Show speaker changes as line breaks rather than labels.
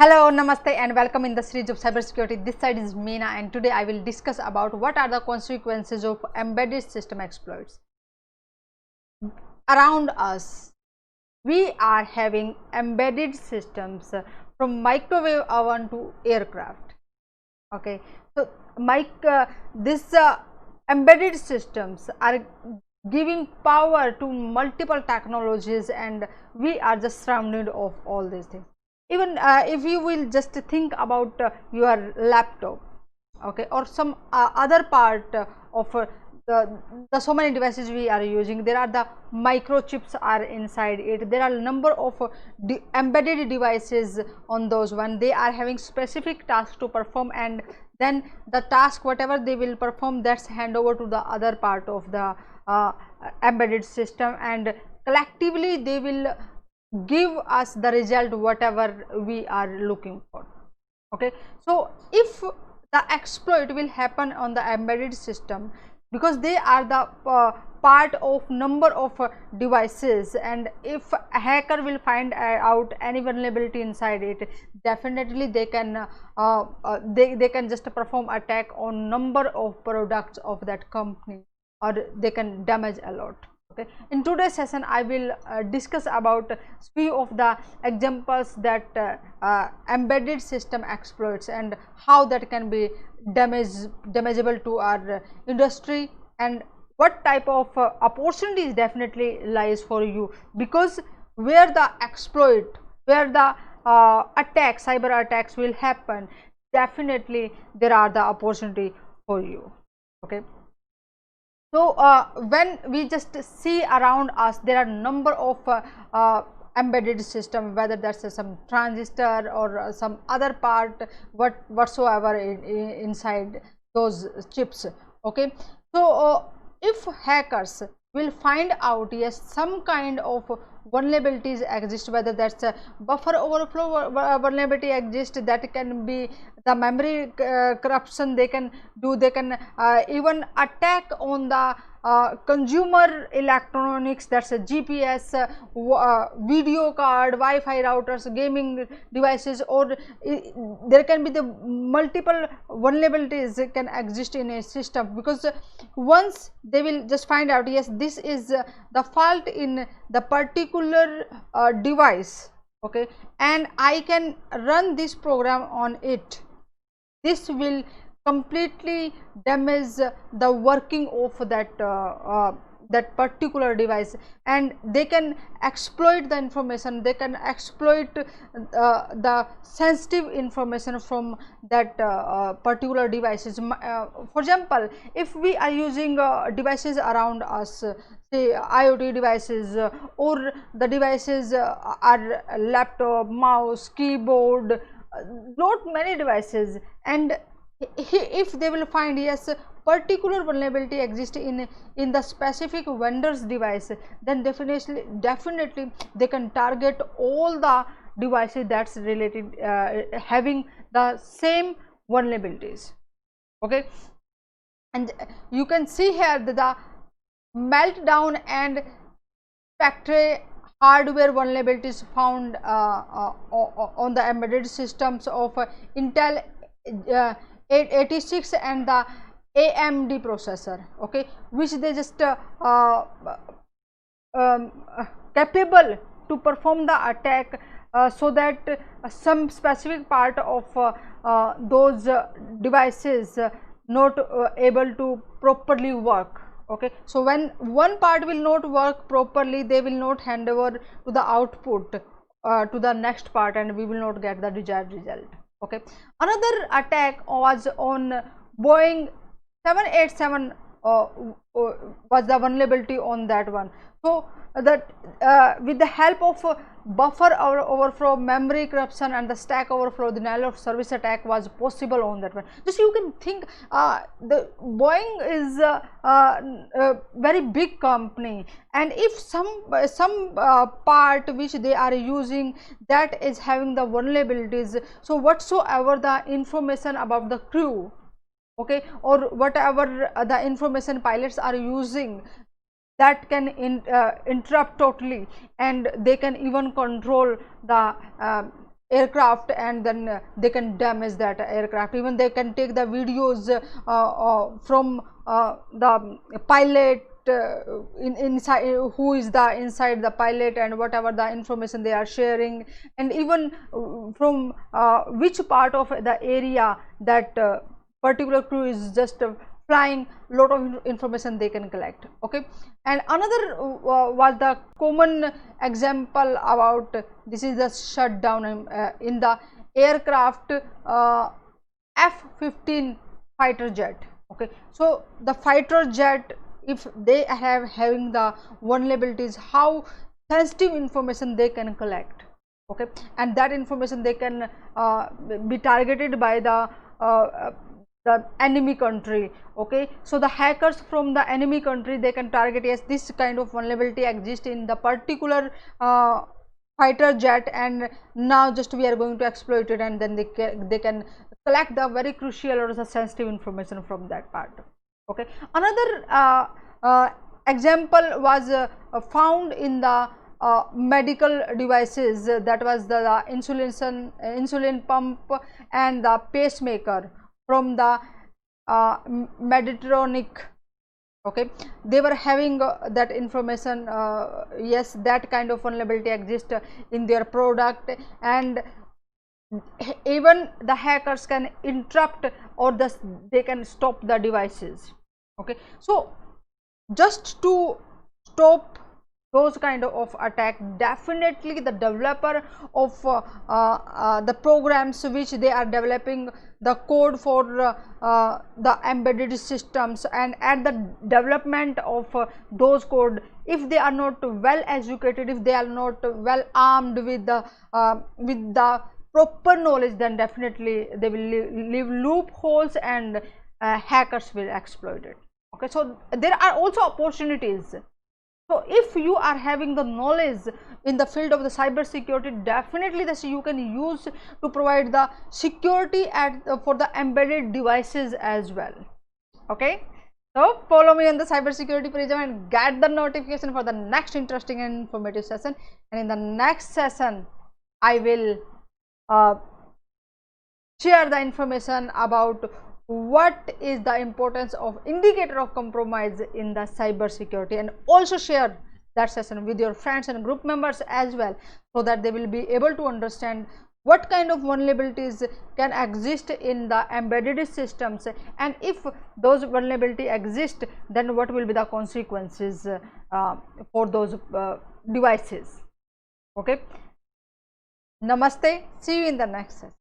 Hello, Namaste and welcome in the series of cybersecurity. This side is Meena and today I will discuss about what are the consequences of embedded system exploits. Around us, we are having embedded systems from microwave oven to aircraft. Okay, so this embedded systems are giving power to multiple technologies and we are just surrounded of all these things. Even if you will just think about your laptop, okay, or some other part of the so many devices we are using, there are the microchips are inside it. There are number of embedded devices on those one. They are having specific tasks to perform, and then the task whatever they will perform, that's hand over to the other part of the embedded system, and collectively they will give us the result whatever we are looking for. Okay, so if the exploit will happen on the embedded system, because they are the part of number of devices, and if a hacker will find out any vulnerability inside it, definitely they can they can just perform attack on number of products of that company, or they can damage a lot. Okay, in today's session I will discuss about few of the examples that embedded system exploits and how that can be damageable to our industry, and what type of opportunities definitely lies for you, because where the exploit, where the attacks, cyber attacks will happen, definitely there are the opportunity for you. Okay, so when we just see around us, there are number of embedded system, whether that's some transistor or some other part whatsoever inside those chips. Okay, so if hackers will find out, yes, some kind of vulnerabilities exist, whether that's a buffer overflow vulnerability exist, that can be the memory corruption they can do. They can even attack on the consumer electronics, that's a GPS, video card, Wi-Fi routers, gaming devices, or there can be the multiple vulnerabilities can exist in a system, because once they will just find out, yes, this is the fault in the particular device. Okay, and I can run this program on it, this will completely damage the working of that particular device, and they can exploit the information, they can exploit the sensitive information from that particular devices. For example, if we are using devices around us, say IoT devices, or the devices are laptop, mouse, keyboard, not many devices, and if they will find, yes, particular vulnerability exists in the specific vendor's device, then definitely they can target all the devices that's related having the same vulnerabilities. Okay, and you can see here that the meltdown and factory hardware vulnerabilities found on the embedded systems of Intel 86 and the AMD processor. Okay, which they just capable to perform the attack, so that some specific part of those devices not able to properly work. Okay, so when one part will not work properly, they will not hand over to the output to the next part, and we will not get the desired result. Okay, another attack was on Boeing 787, was the vulnerability on that one. So that with the help of buffer overflow, memory corruption, and the stack overflow, the denial of service attack was possible on that one. Just you can think, the Boeing is a very big company, and if some part which they are using that is having the vulnerabilities, so whatsoever the information about the crew, okay, or whatever the information pilots are using, that can interrupt totally, and they can even control the aircraft, and then they can damage that aircraft. Even they can take the videos from the pilot, inside, who is the inside the pilot, and whatever the information they are sharing, and even from which part of the area that particular crew is just flying, lot of information they can collect. Okay, and another was the common example about this is the shutdown in the aircraft F-15 fighter jet. Okay, so the fighter jet, if they have having the vulnerabilities, how sensitive information they can collect. Okay, and that information they can be targeted by the enemy country. Okay, so the hackers from the enemy country, they can target, yes, this kind of vulnerability exists in the particular fighter jet, and now just we are going to exploit it, and then they can collect the very crucial or the sensitive information from that part. Okay, another example was found in the medical devices, that was the insulin pump and the pacemaker from the Medtronic. Okay, they were having that information, yes, that kind of vulnerability exists in their product, and even the hackers can interrupt, or they can stop the devices. Okay, so just to stop those kind of attack, definitely the developer of the programs which they are developing the code for the embedded systems, and at the development of those code, if they are not well educated, if they are not well armed with the proper knowledge, then definitely they will leave loopholes, and hackers will exploit it. Okay, so there are also opportunities. So if you are having the knowledge in the field of the cyber security, definitely this you can use to provide the security for the embedded devices as well. Okay, so follow me on the cyber security Prism and get the notification for the next interesting and informative session. And in the next session, I will share the information about what is the importance of indicator of compromise in the cyber security, and also share that session with your friends and group members as well, so that they will be able to understand what kind of vulnerabilities can exist in the embedded systems, and if those vulnerability exist, then what will be the consequences for those devices. Okay, namaste, see you in the next session.